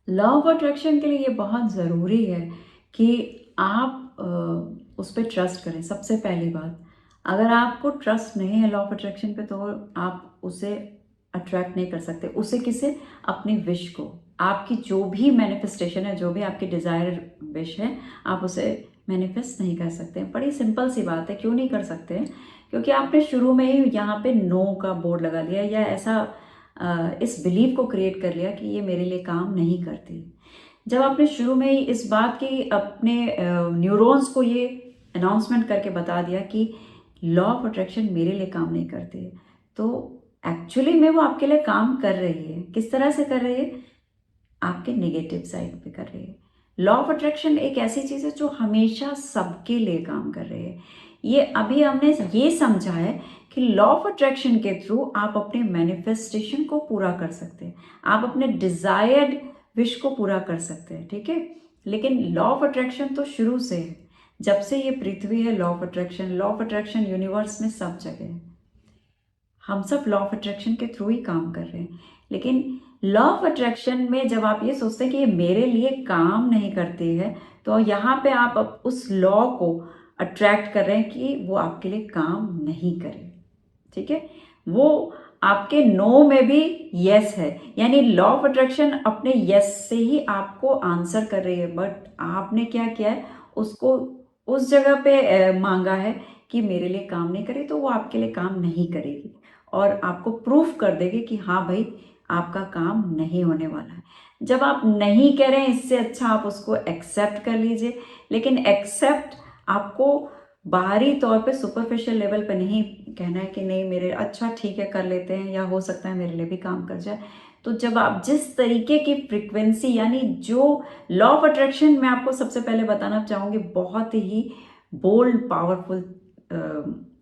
Law of attraction के लिए ये बहुत ज़रूरी है कि आप उस पे ट्रस्ट करें। सबसे पहली बात, अगर आपको ट्रस्ट नहीं है लॉ ऑफ अट्रैक्शन पे, तो आप उसे अट्रैक्ट नहीं कर सकते। उसे किसे? अपनी विश को। आपकी जो भी मैनिफेस्टेशन है, जो भी आपकी डिज़ायर विश है, आप उसे मैनिफेस्ट नहीं कर सकते। बड़ी सिंपल सी बात है। क्यों नहीं कर सकते? क्योंकि आपने शुरू में ही यहाँ पे नो का बोर्ड लगा लिया, या ऐसा इस बिलीव को क्रिएट कर लिया कि ये मेरे लिए काम नहीं करती। जब आपने शुरू में ही इस बात की अपने न्यूरॉन्स को ये अनाउंसमेंट करके बता दिया कि लॉ ऑफ अट्रैक्शन मेरे लिए काम नहीं करती, तो एक्चुअली में वो आपके लिए काम कर रही है। किस तरह से कर रही है? आपके नेगेटिव साइड पे कर रही है। लॉ ऑफ अट्रैक्शन एक ऐसी चीज़ है जो हमेशा सबके लिए काम कर रही है। ये अभी हमने ये समझा है कि लॉ ऑफ अट्रैक्शन के थ्रू आप अपने मैनिफेस्टेशन को पूरा कर सकते हैं, आप अपने डिजायर्ड विश को पूरा कर सकते हैं, ठीक है। लेकिन लॉ ऑफ अट्रैक्शन तो शुरू से है। जब से ये पृथ्वी है, लॉ ऑफ अट्रैक्शन यूनिवर्स में सब जगह है। हम सब लॉ ऑफ अट्रैक्शन के थ्रू ही काम कर रहे हैं। लेकिन लॉ ऑफ अट्रैक्शन में जब आप ये सोचते हैं कि ये मेरे लिए काम नहीं करती है, तो यहाँ पे आप उस लॉ को अट्रैक्ट कर रहे हैं कि वो आपके लिए काम नहीं करे, ठीक है। वो आपके नो में भी यस है, यानी लॉ ऑफ अट्रैक्शन अपने यस से ही आपको आंसर कर रही है। बट आपने क्या किया है? उसको उस जगह पे मांगा है कि मेरे लिए काम नहीं करे, तो वो आपके लिए काम नहीं करेगी और आपको प्रूफ कर देगी कि हाँ भाई, आपका काम नहीं होने वाला है। जब आप नहीं कह रहे हैं, इससे अच्छा आप उसको एक्सेप्ट कर लीजिए। लेकिन एक्सेप्ट आपको बाहरी तौर पे सुपरफिशियल लेवल पे नहीं कहना है कि नहीं मेरे, अच्छा ठीक है कर लेते हैं, या हो सकता है मेरे लिए भी काम कर जाए। तो जब आप जिस तरीके की फ्रिक्वेंसी, यानी जो लॉ ऑफ अट्रैक्शन, मैं आपको सबसे पहले बताना चाहूँगी, बहुत ही बोल्ड पावरफुल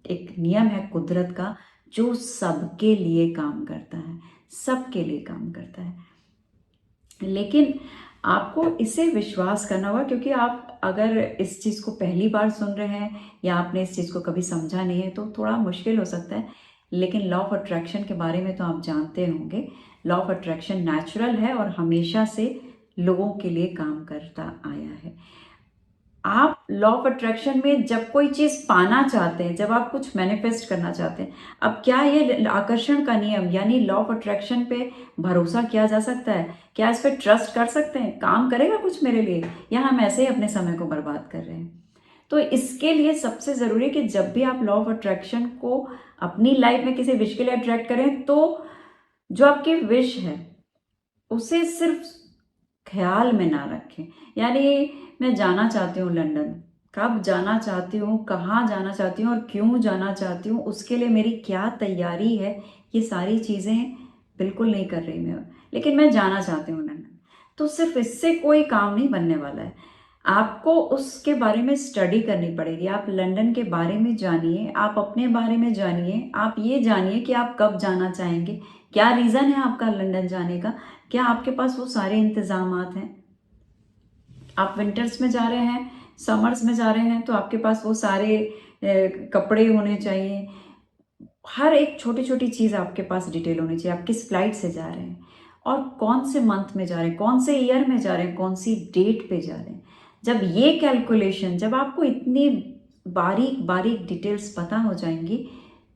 एक नियम है कुदरत का, जो सबके लिए काम करता है, सबके लिए काम करता है। लेकिन आपको इसे विश्वास करना होगा, क्योंकि आप अगर इस चीज़ को पहली बार सुन रहे हैं या आपने इस चीज़ को कभी समझा नहीं है, तो थोड़ा मुश्किल हो सकता है। लेकिन लॉ ऑफ अट्रैक्शन के बारे में तो आप जानते होंगे। लॉ ऑफ अट्रैक्शन नेचुरल है और हमेशा से लोगों के लिए काम करता आया है। आप लॉ ऑफ अट्रैक्शन में जब कोई चीज पाना चाहते हैं, जब आप कुछ मैनिफेस्ट करना चाहते हैं, अब क्या ये आकर्षण का नियम यानी लॉ ऑफ अट्रैक्शन पे भरोसा किया जा सकता है? क्या इस पे ट्रस्ट कर सकते हैं? काम करेगा कुछ मेरे लिए, या हम ऐसे ही अपने समय को बर्बाद कर रहे हैं? तो इसके लिए सबसे जरूरी है कि जब भी आप लॉ ऑफ अट्रैक्शन को अपनी लाइफ में किसी विश के लिए अट्रैक्ट करें, तो जो आपकी विश है उसे सिर्फ ख्याल में ना रखें। यानी मैं जाना चाहती हूँ लंदन, कब जाना चाहती हूँ, कहाँ जाना चाहती हूँ और क्यों जाना चाहती हूँ, उसके लिए मेरी क्या तैयारी है, ये सारी चीज़ें बिल्कुल नहीं कर रही मैं। लेकिन मैं जाना चाहती हूँ लंदन, तो सिर्फ इससे कोई काम नहीं बनने वाला है। आपको उसके बारे में स्टडी करनी पड़ेगी। आप लंदन के बारे में जानिए, आप अपने बारे में जानिए, आप ये जानिए कि आप कब जाना चाहेंगे, क्या रीज़न है आपका लंदन जाने का, क्या आपके पास वो सारे इंतजामात हैं। आप विंटर्स में जा रहे हैं, समर्स में जा रहे हैं, तो आपके पास वो सारे कपड़े होने चाहिए। हर एक छोटी छोटी चीज़ आपके पास डिटेल होनी चाहिए। आप किस फ्लाइट से जा रहे हैं और कौन से मंथ में जा रहे हैं, कौन से ईयर में जा रहे हैं, कौन सी डेट पे जा रहे हैं। जब ये कैलकुलेशन, जब आपको इतनी बारीक बारीक डिटेल्स पता हो जाएंगी,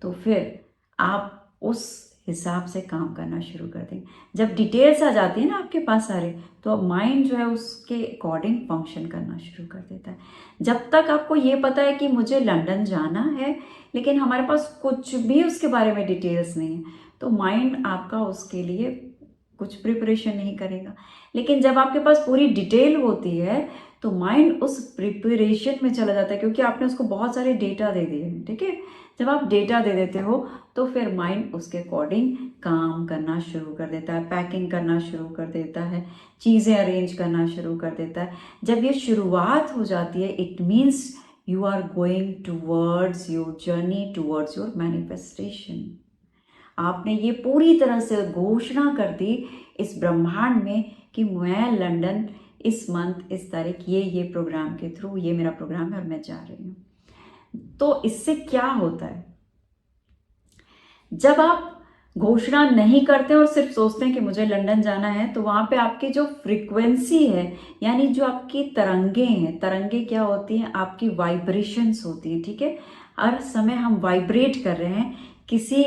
तो फिर आप उस हिसाब से काम करना शुरू कर देंगे। जब डिटेल्स आ जाती है ना आपके पास सारे, तो माइंड जो है उसके अकॉर्डिंग फंक्शन करना शुरू कर देता है। जब तक आपको ये पता है कि मुझे लंदन जाना है, लेकिन हमारे पास कुछ भी उसके बारे में डिटेल्स नहीं है, तो माइंड आपका उसके लिए कुछ प्रिपरेशन नहीं करेगा। लेकिन जब आपके पास पूरी डिटेल होती है, तो माइंड उस प्रिपरेशन में चला जाता है, क्योंकि आपने उसको बहुत सारे डेटा दे दिए हैं, ठीक है। जब आप डेटा दे देते हो, तो फिर माइंड उसके अकॉर्डिंग काम करना शुरू कर देता है, पैकिंग करना शुरू कर देता है, चीज़ें अरेंज करना शुरू कर देता है। जब ये शुरुआत हो जाती है, it means you are going towards your journey towards your manifestation। आपने ये पूरी तरह से घोषणा कर दी इस ब्रह्मांड में कि मैं लंदन इस मंथ इस तारीख ये प्रोग्राम के थ्रू, ये मेरा प्रोग्राम है और मैं जा रही हूँ। तो इससे क्या होता है? जब आप घोषणा नहीं करते और सिर्फ सोचते हैं कि मुझे लंदन जाना है, तो वहाँ पे आपकी जो फ्रीक्वेंसी है, यानी जो आपकी तरंगे हैं, तरंगे क्या होती हैं, आपकी वाइब्रेशंस होती हैं, ठीक है। हर समय हम वाइब्रेट कर रहे हैं किसी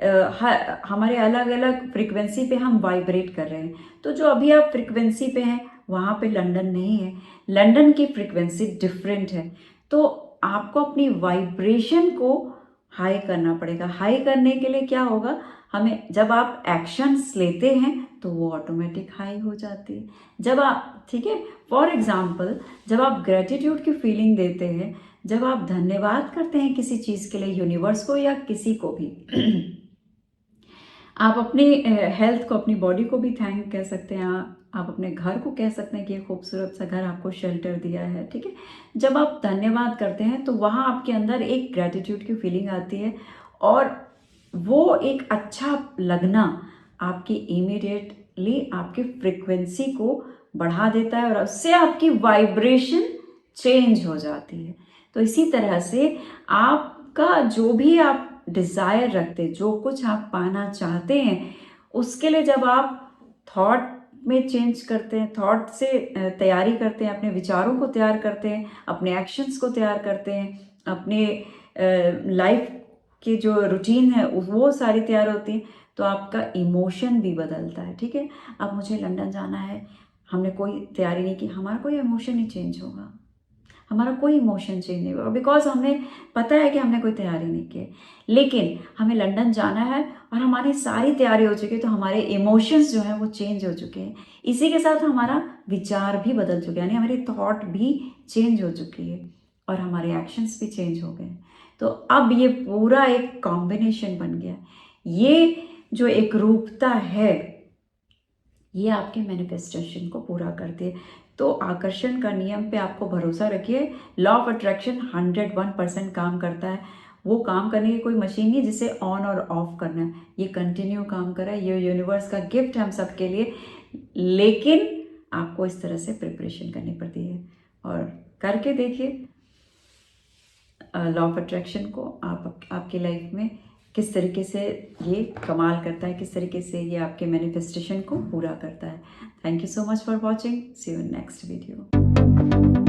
हमारे अलग अलग फ्रीक्वेंसी पे हम वाइब्रेट कर रहे हैं। तो जो अभी आप फ्रीक्वेंसी पे हैं वहाँ पे लंदन नहीं है, लंदन की फ्रीक्वेंसी डिफरेंट है। तो आपको अपनी वाइब्रेशन को हाई करना पड़ेगा। हाई करने के लिए क्या होगा, हमें जब आप एक्शंस लेते हैं तो वो ऑटोमेटिक हाई हो जाती है। जब आप, ठीक है, फॉर एग्जांपल जब आप ग्रेटिट्यूड की फीलिंग देते हैं, जब आप धन्यवाद करते हैं किसी चीज़ के लिए, यूनिवर्स को या किसी को भी आप अपनी हेल्थ को, अपनी बॉडी को भी थैंक कह सकते हैं, आप अपने घर को कह सकते हैं कि ये खूबसूरत सा घर आपको शेल्टर दिया है, ठीक है। जब आप धन्यवाद करते हैं तो वहाँ आपके अंदर एक ग्रेटिट्यूड की फीलिंग आती है और वो एक अच्छा लगना आपकी इमीडिएटली आपकी फ्रिक्वेंसी को बढ़ा देता है और उससे आपकी वाइब्रेशन चेंज हो जाती है। तो इसी तरह से आपका जो भी आप डिज़ायर रखते हैं, जो कुछ आप पाना चाहते हैं, उसके लिए जब आप थॉट में चेंज करते हैं, थॉट से तैयारी करते हैं, अपने विचारों को तैयार करते हैं, अपने एक्शंस को तैयार करते हैं, अपने लाइफ की जो रूटीन है वो सारी तैयार होती है, तो आपका इमोशन भी बदलता है, ठीक है। अब मुझे लंदन जाना है, हमने कोई तैयारी नहीं की, हमारा कोई इमोशन नहीं चेंज होगा, हमारा कोई इमोशन चेंज नहीं होगा, बिकॉज हमने पता है कि हमने कोई तैयारी नहीं की। लेकिन हमें लंदन जाना है और हमारी सारी तैयारी हो चुकी है, तो हमारे इमोशंस जो हैं वो चेंज हो चुके हैं। इसी के साथ हमारा विचार भी बदल चुके हैं, यानी हमारी थॉट भी चेंज हो चुकी है और हमारे एक्शंस भी चेंज हो गए। तो अब ये पूरा एक कॉम्बिनेशन बन गया। ये जो एक रूपता है, ये आपके मैनिफेस्टेशन को पूरा करती है। तो आकर्षण का नियम पे आपको भरोसा रखिए। लॉ ऑफ अट्रैक्शन 101% काम करता है। वो काम करने की कोई मशीन नहीं जिसे ऑन और ऑफ करना है, ये कंटिन्यू काम कर रहा है। ये यूनिवर्स का गिफ्ट है हम सबके लिए, लेकिन आपको इस तरह से प्रिपरेशन करनी पड़ती है और करके देखिए लॉ ऑफ अट्रैक्शन को आपकी लाइफ में किस तरीके से ये कमाल करता है, किस तरीके से ये आपके मैनिफेस्टेशन को पूरा करता है। Thank you so much for watching, see you in next video.